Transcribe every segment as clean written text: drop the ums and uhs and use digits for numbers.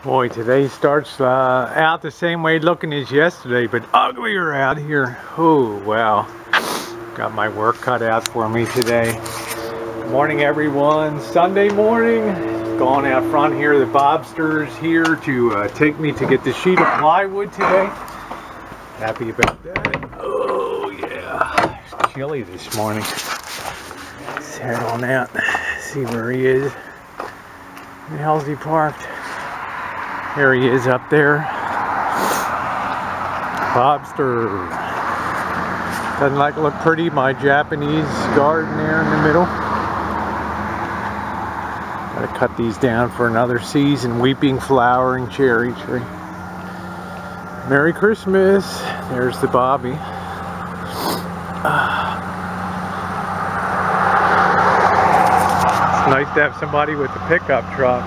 Boy, today starts out the same way looking as yesterday, but uglier out here. Oh, wow. Got my work cut out for me today. Good morning, everyone. Sunday morning. Going out front here. The Bobster's here to take me to get the sheet of plywood today. Happy about that. Oh, yeah. It's chilly this morning. Let's head on out. See where he is. Where the hell's he parked? There he is up there. Bobster. Doesn't like look pretty, my Japanese garden there in the middle. Gotta cut these down for another season. Weeping flowering cherry tree. Merry Christmas. There's the Bobby. It's nice to have somebody with a pickup truck.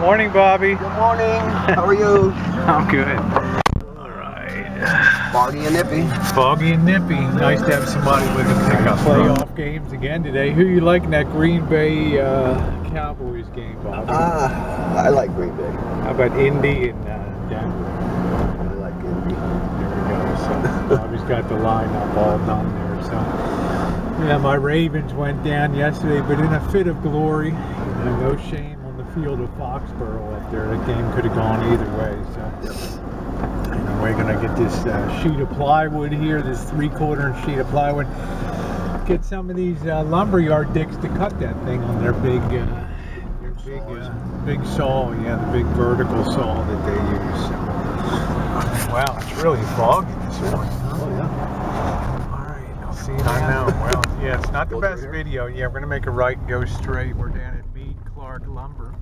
Morning, Bobby. Good morning. How are you? I'm good. All right. Foggy and nippy. Foggy and nippy. Nice to have somebody with a pickup. Playoff games again today. Who you like in that Green Bay Cowboys game, Bobby? I like Green Bay. How about Indy and Denver? I like Indy. There we go. So Bobby's got the lineup all done there. So yeah, my Ravens went down yesterday, but in a fit of glory. No shame. Field of Foxborough up there. The game could have gone either way. So we're gonna get this sheet of plywood here, this 3/4 inch sheet of plywood. Get some of these lumberyard dicks to cut that thing on their big saw. Yeah, the big vertical saw that they use. So. Wow, it's really foggy this morning. Oh yeah. All right, I'll see you now. I know. Well, yeah, it's not the best video. Yeah, we're gonna make a right and go straight. We're down at Mead Clark Lumber.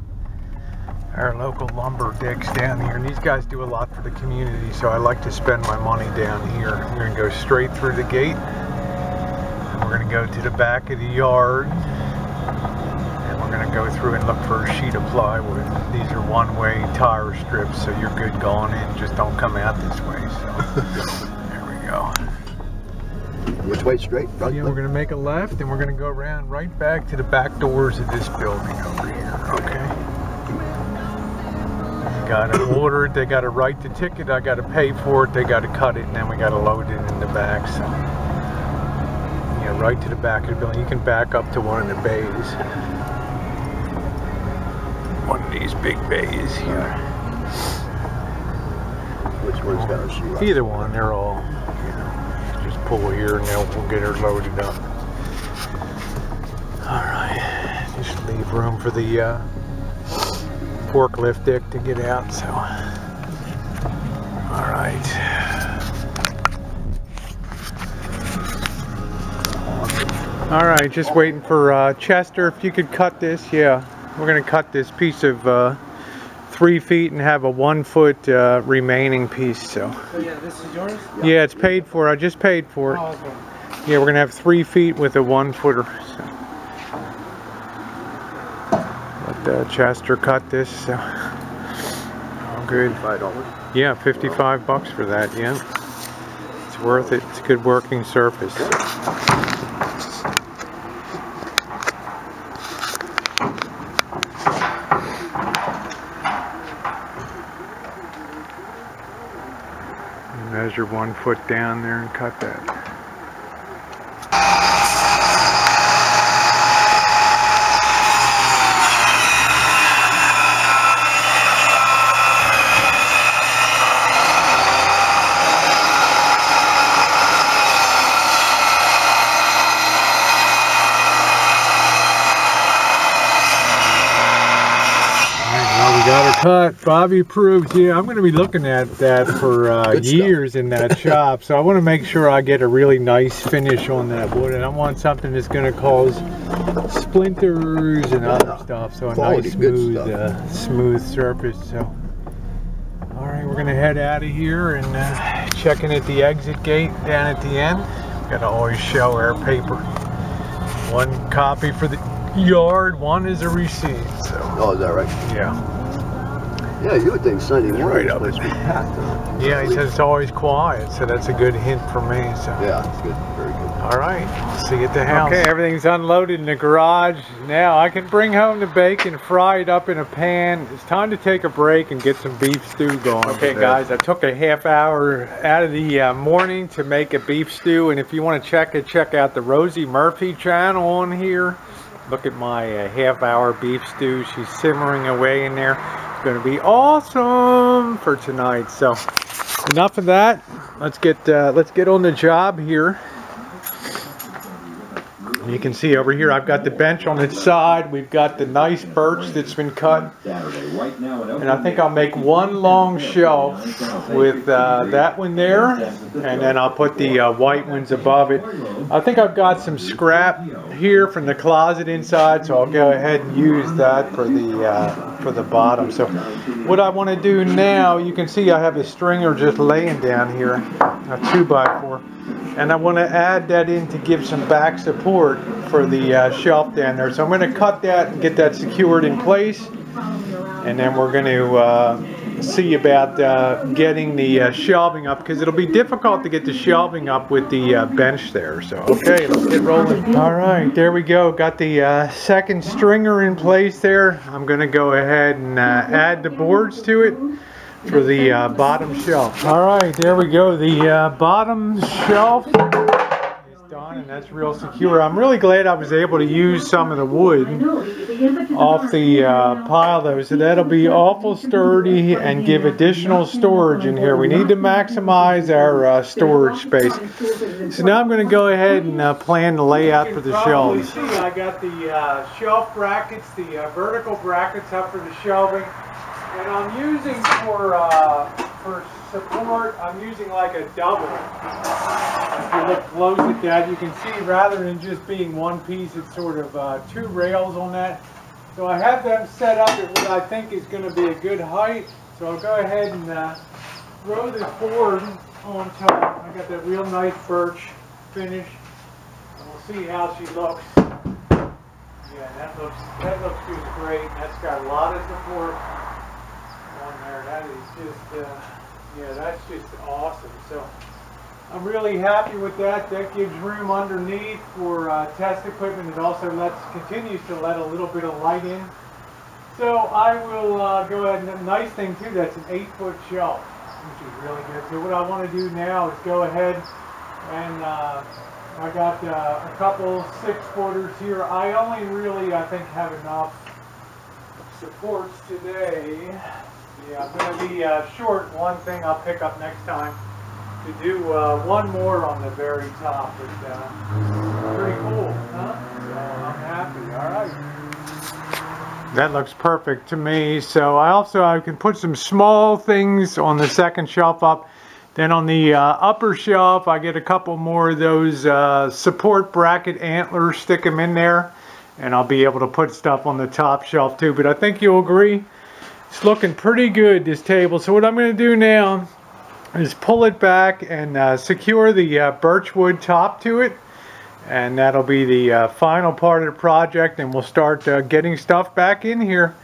Our local lumber dicks down here, and these guys do a lot for the community, so I like to spend my money down here. We're going to go straight through the gate, and we're going to go to the back of the yard, and we're going to go through and look for a sheet of plywood. These are one-way tire strips, so you're good going in, just don't come out this way. So there we go. Which way? Straight? Right? Yeah, we're going to make a left, and we're going to go around right back to the back doors of this building over here, okay? Got to order it, they got to write the ticket, I got to pay for it, they got to cut it, and then we got to load it in the back. So yeah, right to the back of the building. You can back up to one of the bays, one of these big bays here. Which one's got a shoe? Either one, they're all, you know, just pull here and then we'll get her loaded up. All right, just leave room for the forklift deck to get out. So all right, just waiting for Chester. If you could cut this. Yeah, we're gonna cut this piece of 3 feet and have a 1 foot remaining piece. So yeah, this is yours? Yeah, it's paid for. I just paid for it. Oh, okay. Yeah, we're gonna have 3 feet with a 1 footer. So. Chester cut this, so all good. $5? Yeah, 55 bucks for that. Yeah, it's worth it. It's a good working surface. Measure 1 foot down there and cut that. Got her cut. Bobby approves. Yeah, I'm going to be looking at that for years in that shop. So I want to make sure I get a really nice finish on that wood. And I want something that's going to cause splinters and other stuff. So a nice smooth surface. So all right, we're going to head out of here and check in at the exit gate down at the end. Got to always show our paper. 1 copy for the yard, 1 is a receipt. So. Oh, is that right? Yeah. Yeah, you would think Sunday morning right up was packed. Yeah, he says it's always quiet, so that's a good hint for me. So. Yeah, it's good. Very good. All right, see you at the house. Okay, everything's unloaded in the garage. Now I can bring home the bacon, fry it up in a pan. It's time to take a break and get some beef stew going. Okay guys, I took a half hour out of the morning to make a beef stew, and if you want to check it, check out the Rosie Murphy channel on here. Look at my half hour beef stew. She's simmering away in there. It's going to be awesome for tonight. So enough of that. Let's get on the job here. You can see over here I've got the bench on its side. We've got the nice birch that's been cut. And I think I'll make one long shelf with that one there. And then I'll put the white ones above it. I think I've got some scrap here from the closet inside, so I'll go ahead and use that for the bottom. So what I want to do now, you can see I have a stringer just laying down here, a 2x4. And I want to add that in to give some back support for the shelf down there. So I'm going to cut that and get that secured in place. And then we're going to see about getting the shelving up, because it'll be difficult to get the shelving up with the bench there. So, okay, let's get rolling. All right, there we go. Got the second stringer in place there. I'm going to go ahead and add the boards to it for the bottom shelf. All right, there we go. The bottom shelf is done, and that's real secure. I'm really glad I was able to use some of the wood off the pile though, so that'll be awful sturdy and give additional storage in here. We need to maximize our storage space. So now I'm going to go ahead and plan the layout for the shelves. See, I got the shelf brackets, the vertical brackets up for the shelving. And I'm using for support, I'm using like a double. If you look close at that, you can see rather than just being one piece, it's sort of two rails on that. So I have them set up at what I think is going to be a good height. So I'll go ahead and throw this board on top. I got that real nice birch finish. And we'll see how she looks. Yeah, that looks just great. That's got a lot of support on there. That is just yeah, that's just awesome. So I'm really happy with that. That gives room underneath for test equipment. It also continues to let a little bit of light in. So I will go ahead, and the nice thing too, that's an 8-foot shelf, which is really good. So what I want to do now is go ahead and I got a couple 6-footers here. I only really, I think, have enough supports today. Yeah, I'm going to be short. One thing I'll pick up next time to do one more on the very top. But pretty cool, huh? So I'm happy. All right. That looks perfect to me. So I can put some small things on the second shelf up. Then on the upper shelf, I get a couple more of those support bracket antlers, stick them in there, and I'll be able to put stuff on the top shelf too. But I think you'll agree, it's looking pretty good, this table. So what I'm going to do now is pull it back and secure the birchwood top to it. And that'll be the final part of the project, and we'll start getting stuff back in here.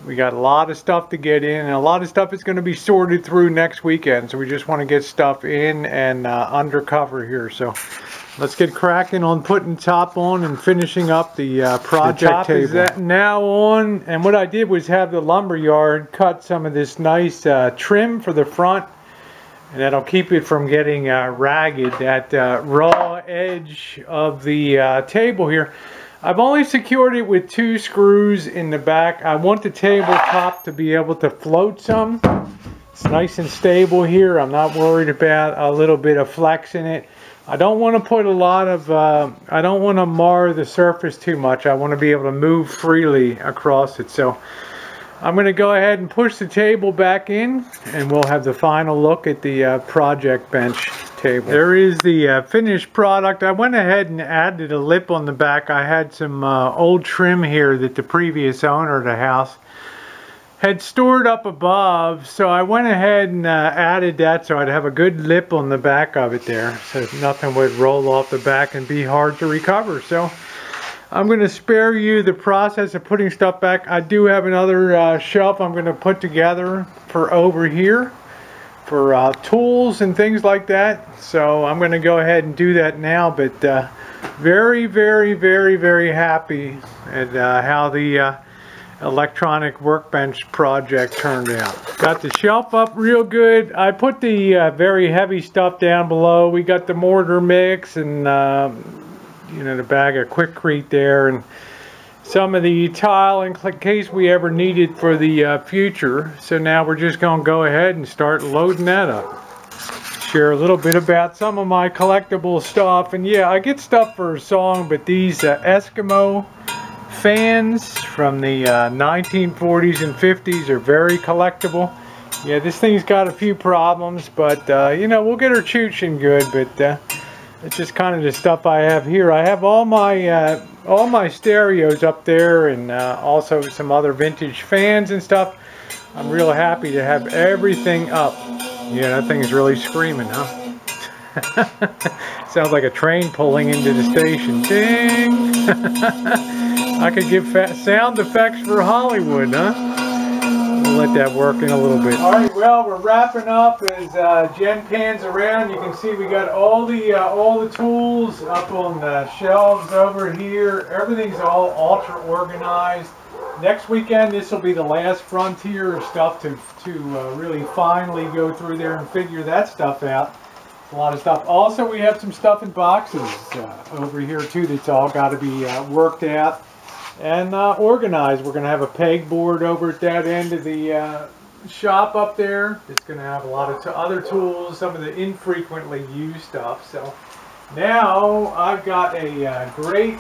We got a lot of stuff to get in, and a lot of stuff is going to be sorted through next weekend. So we just want to get stuff in and under cover here. So let's get cracking on putting top on and finishing up the project table. The top is now on, and what I did was have the lumber yard cut some of this nice trim for the front, and that'll keep it from getting ragged. That raw edge of the table here, I've only secured it with 2 screws in the back. I want the tabletop to be able to float some. It's nice and stable here. I'm not worried about a little bit of flex in it. I don't want to put a lot of, I don't want to mar the surface too much. I want to be able to move freely across it. So I'm going to go ahead and push the table back in, and we'll have the final look at the project bench table. There is the finished product. I went ahead and added a lip on the back. I had some old trim here that the previous owner of the house had stored up above, so I went ahead and added that so I'd have a good lip on the back of it there, so nothing would roll off the back and be hard to recover. So I'm going to spare you the process of putting stuff back. I do have another shelf I'm going to put together for over here. tools and things like that. So I'm going to go ahead and do that now. But very, very, very, very happy at how the electronic workbench project turned out. Got the shelf up real good. I put the very heavy stuff down below. We got the mortar mix and you know, the bag of Quikrete there, and some of the tile in case we ever need it for the future. So now we're just going to go ahead and start loading that up. Share a little bit about some of my collectible stuff. And yeah, I get stuff for a song, but these Eskimo fans from the 1940s and 50s are very collectible. Yeah, this thing's got a few problems, but you know, we'll get her chooching good. But it's just kind of the stuff I have here. I have all my stereos up there, and also some other vintage fans and stuff. I'm real happy to have everything up. Yeah, that thing's really screaming, huh? Sounds like a train pulling into the station. Ding! I could give sound effects for Hollywood, huh? We'll let that work in a little bit. Alright, well, we're wrapping up as Jen pans around. You can see we got all the tools up on the shelves over here. Everything's all ultra organized. Next weekend, this will be the last frontier of stuff to really finally go through there and figure that stuff out. A lot of stuff. Also, we have some stuff in boxes over here too that's all got to be worked out and organized. We're going to have a pegboard over at that end of the shop up there. It's going to have a lot of other tools, some of the infrequently used stuff. So now I've got a great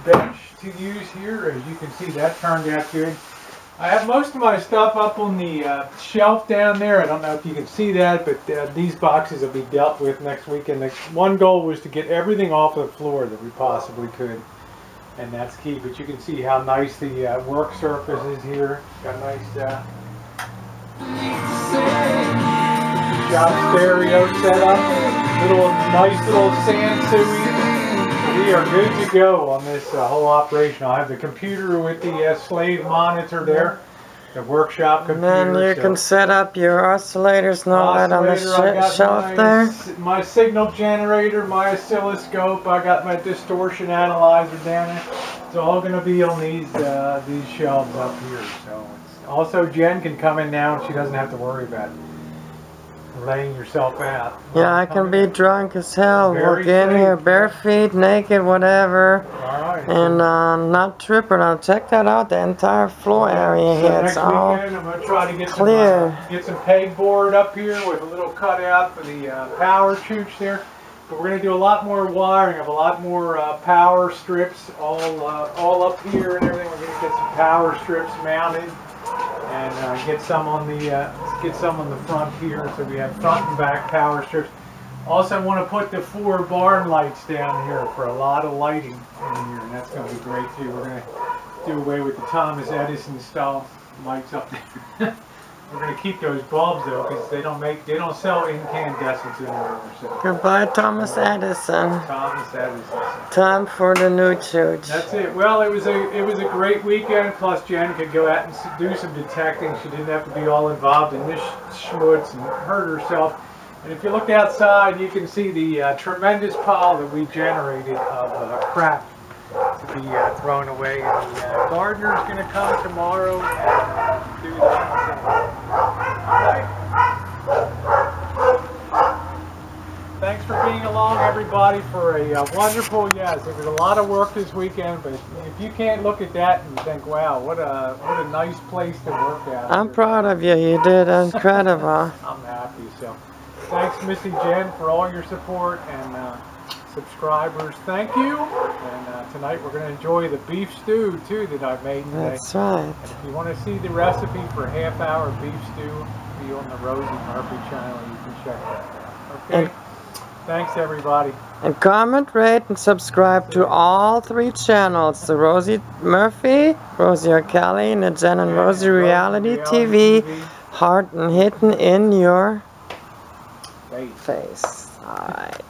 bench to use here. As you can see, that turned out good. I have most of my stuff up on the shelf down there. I don't know if you can see that, but these boxes will be dealt with next week. And the one goal was to get everything off the floor that we possibly could. And that's key. But you can see how nice the work surface is here. Got a nice shop stereo set up. Nice little Sansui. We are good to go on this whole operation. I have the computer with the slave monitor there, the workshop computer. And then you can set up your oscillators and all that on the shelf there. My signal generator, my oscilloscope. I got my distortion analyzer down there. It's all going to be on these shelves up here. So also Jen can come in now, and she doesn't have to worry about it. Laying yourself out. Yeah, I can be drunk as hell. Walk in here bare feet, naked, whatever. Alright. And not tripping. I'll check that out. The entire floor area here. It's all weekend, I'm going to try to get clear. Get some pegboard up here with a little cutout for the power chooch there. But we're going to do a lot more wiring of a lot more power strips all up here and everything. We're going to get some power strips mounted. And get some on the front here, so we have front and back power strips. Also, want to put the 4 barn lights down here for a lot of lighting in here, and that's going to be great too. We're going to do away with the Thomas Edison style lights up there. We're going to keep those bulbs though, because they don't sell incandescents anymore. So. Goodbye, Thomas Edison. Thomas Edison. Time for the new chooch. That's it. Well, it was a great weekend. Plus, Jen could go out and do some detecting. She didn't have to be all involved in this schmutz and hurt herself. And if you look outside, you can see the tremendous pile that we generated of crap to be thrown away. And the gardener is going to come tomorrow and do that. Thanks for being along, everybody, for a wonderful, yes, it was a lot of work this weekend, but if you can't look at that and think, wow, what a nice place to work at. I'm proud of you. You did incredible. I'm happy. So thanks, Missy Jen, for all your support, and subscribers, thank you. And tonight we're going to enjoy the beef stew, too, that I made today. That's right. And if you want to see the recipe for half-hour beef stew, be on the Rosie Murphy channel. You can check that out. Okay. Thanks, everybody. And comment, rate, and subscribe to all 3 channels. The Rosie Murphy, Rosie O'Kelly, and the Jen and Rosie Reality TV. Heart and hidden in your face. Alright.